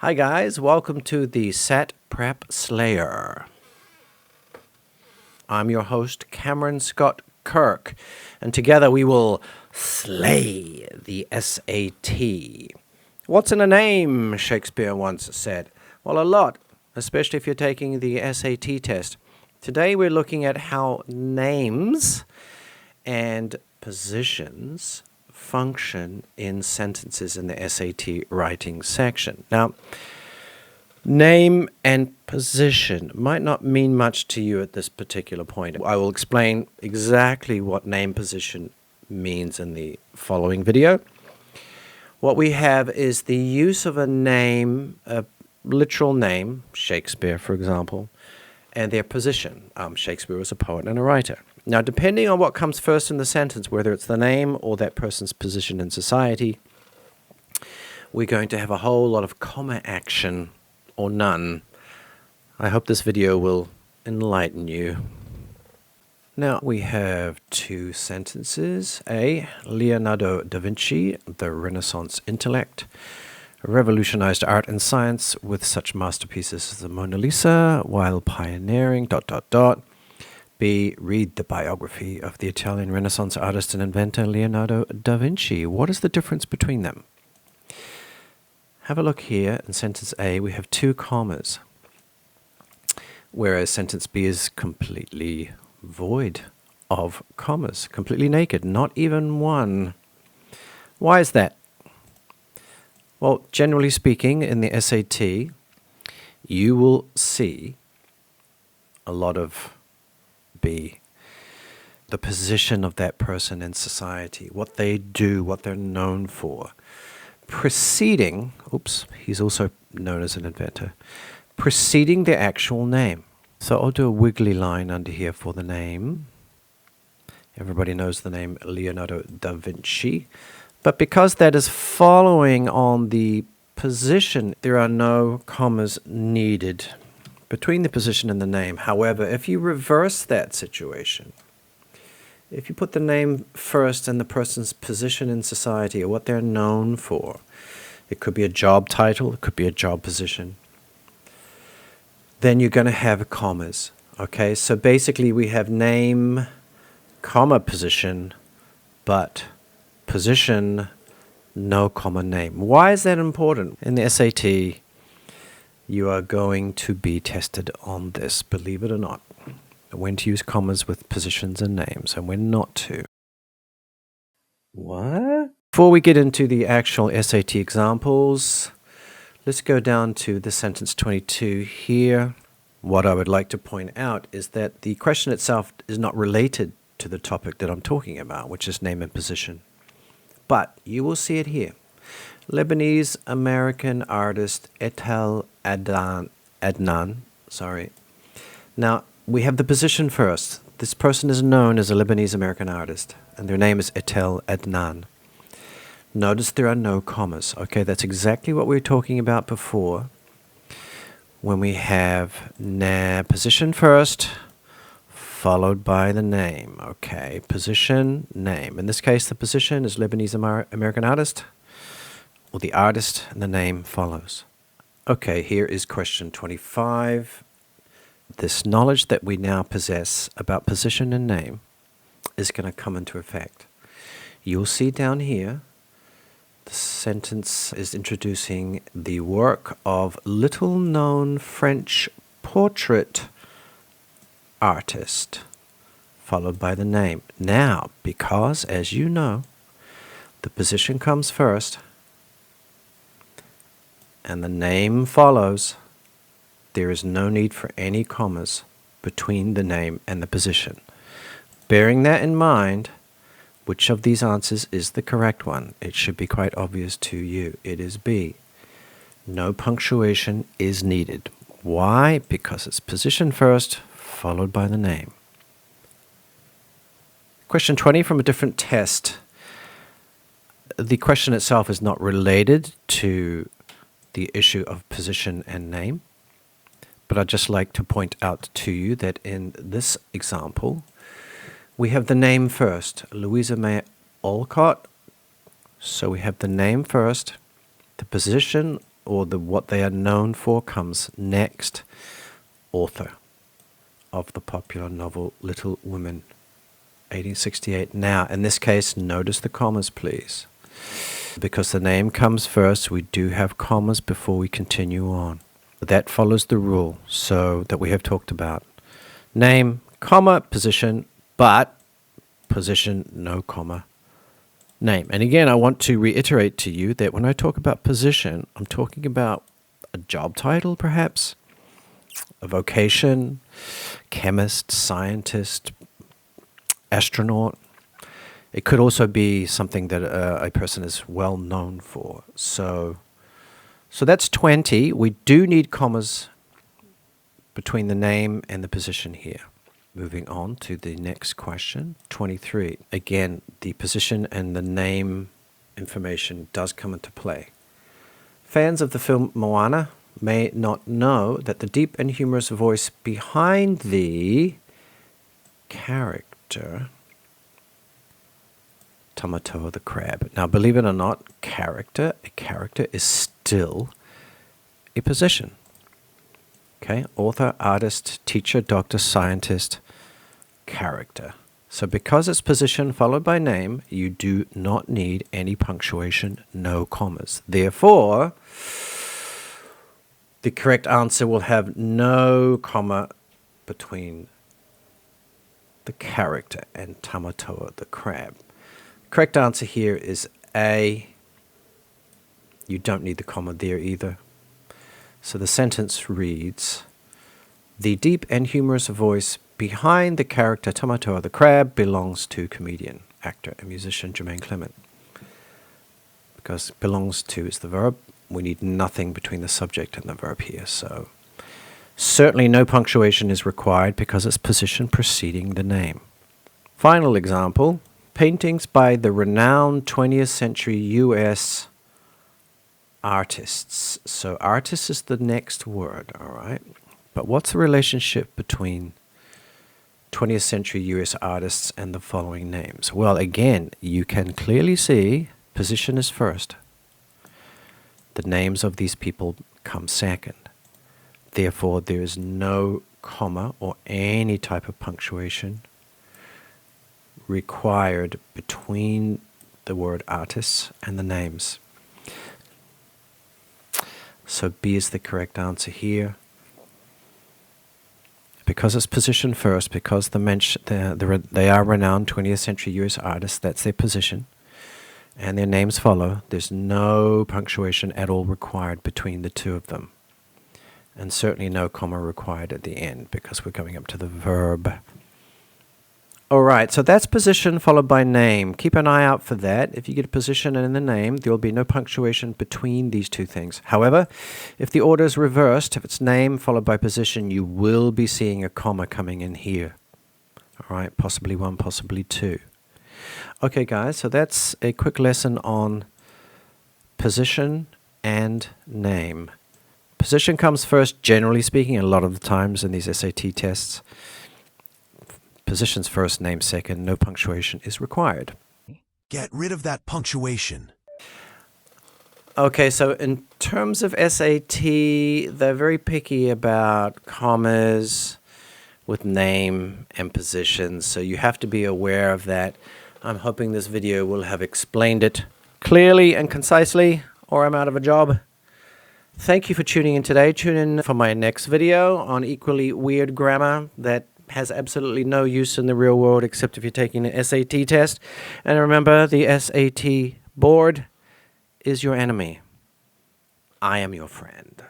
Hi guys, welcome to the Sat Prep Slayer. I'm your host, Cameron Scott Kirk, and together we will slay the SAT. What's in a name, Shakespeare once said. Well, a lot, especially if you're taking the SAT test. Today we're looking at how names and positions function in sentences in the SAT writing section. Now, name and position might not mean much to you at this particular point. I will explain exactly what name position means in the following video. What we have is the use of a name, a literal name, Shakespeare, for example, and their position. Shakespeare was a poet and a writer. Now, depending on what comes first in the sentence, whether it's the name or that person's position in society, we're going to have a whole lot of comma action or none. I hope this video will enlighten you. Now, we have two sentences. A, Leonardo da Vinci, the Renaissance intellect, revolutionized art and science with such masterpieces as the Mona Lisa while pioneering ... B, read the biography of the Italian Renaissance artist and inventor Leonardo da Vinci. What is the difference between them? Have a look here. In sentence A, we have two commas, whereas sentence B is completely void of commas, completely naked, not even one. Why is that? Well, generally speaking, in the SAT, you will see a lot of B, the position of that person in society, what they do, what they're known for. Preceding, he's also known as an inventor, preceding the actual name. So I'll do a wiggly line under here for the name. Everybody knows the name Leonardo da Vinci. But because that is following on the position, there are no commas needed between the position and the name. However, if you reverse that situation, if you put the name first and the person's position in society or what they're known for, it could be a job title, it could be a job position, then you're going to have commas. Okay, so basically we have name, comma, position, but position, no comma, name. Why is that important? In the SAT, you are going to be tested on this, believe it or not. When to use commas with positions and names, and when not to. What? Before we get into the actual SAT examples, let's go down to the sentence 22 here. What I would like to point out is that the question itself is not related to the topic that I'm talking about, which is name and position. But you will see it here. Lebanese American artist Etel Adnan. Now, we have the position first. This person is known as a Lebanese American artist, and their name is Etel Adnan. Notice there are no commas. Okay, that's exactly what we were talking about before. When we have position first, followed by the name. Okay, position, name. In this case, the position is Lebanese American artist, or the artist, and the name follows. Okay, here is question 25. This knowledge that we now possess about position and name is going to come into effect. You'll see down here, the sentence is introducing the work of little-known French portrait artist, followed by the name. Now, because, as you know, the position comes first, and the name follows, there is no need for any commas between the name and the position. Bearing that in mind, which of these answers is the correct one? It should be quite obvious to you. It is B. No punctuation is needed. Why? Because it's position first, followed by the name. Question 20 from a different test. The question itself is not related to the issue of position and name, but I'd just like to point out to you that in this example, we have the name first, Louisa May Alcott. So we have the name first, the position or what they are known for comes next. Author of the popular novel Little Women, 1868. Now, in this case, notice the commas, please. Because the name comes first, we do have commas before we continue on. That follows the rule that we have talked about. Name, comma, position, but position, no comma, name. And again, I want to reiterate to you that when I talk about position, I'm talking about a job title, perhaps, a vocation, chemist, scientist, astronaut. It could also be something that a person is well known for. So that's 20. We do need commas between the name and the position here. Moving on to the next question, 23. Again, the position and the name information does come into play. Fans of the film Moana may not know that the deep and humorous voice behind the character Tamatoa the crab. Now, believe it or not, a character is still a position. Okay, author, artist, teacher, doctor, scientist, character. So because it's position followed by name, you do not need any punctuation, no commas. Therefore, the correct answer will have no comma between the character and Tamatoa the crab. Correct answer here is A. You don't need the comma there either. So the sentence reads, the deep and humorous voice behind the character Tamatoa the crab belongs to comedian, actor, and musician Jermaine Clement. Because belongs to is the verb, we need nothing between the subject and the verb here. So certainly no punctuation is required because it's position preceding the name. Final example. Paintings by the renowned 20th century U.S. artists. So artist is the next word, all right? But what's the relationship between 20th century U.S. artists and the following names? Well, again, you can clearly see position is first. The names of these people come second. Therefore, there is no comma or any type of punctuation required between the word artists and the names. So B is the correct answer here. Because it's position first, because they are renowned 20th century U.S. artists, that's their position, and their names follow, there's no punctuation at all required between the two of them. And certainly no comma required at the end because we're going up to the verb. All right, so that's position followed by name. Keep an eye out for that. If you get a position and in the name, there will be no punctuation between these two things. However, if the order is reversed, if it's name followed by position, you will be seeing a comma coming in here. All right, possibly one, possibly two. Okay, guys, so that's a quick lesson on position and name. Position comes first, generally speaking, a lot of the times in these SAT tests. Positions first, name second, no punctuation is required. Get rid of that punctuation. Okay, so in terms of SAT, they're very picky about commas with name and positions, so you have to be aware of that. I'm hoping this video will have explained it clearly and concisely, or I'm out of a job. Thank you for tuning in today. Tune in for my next video on equally weird grammar that has absolutely no use in the real world except if you're taking an SAT test. And remember, the SAT board is your enemy. I am your friend.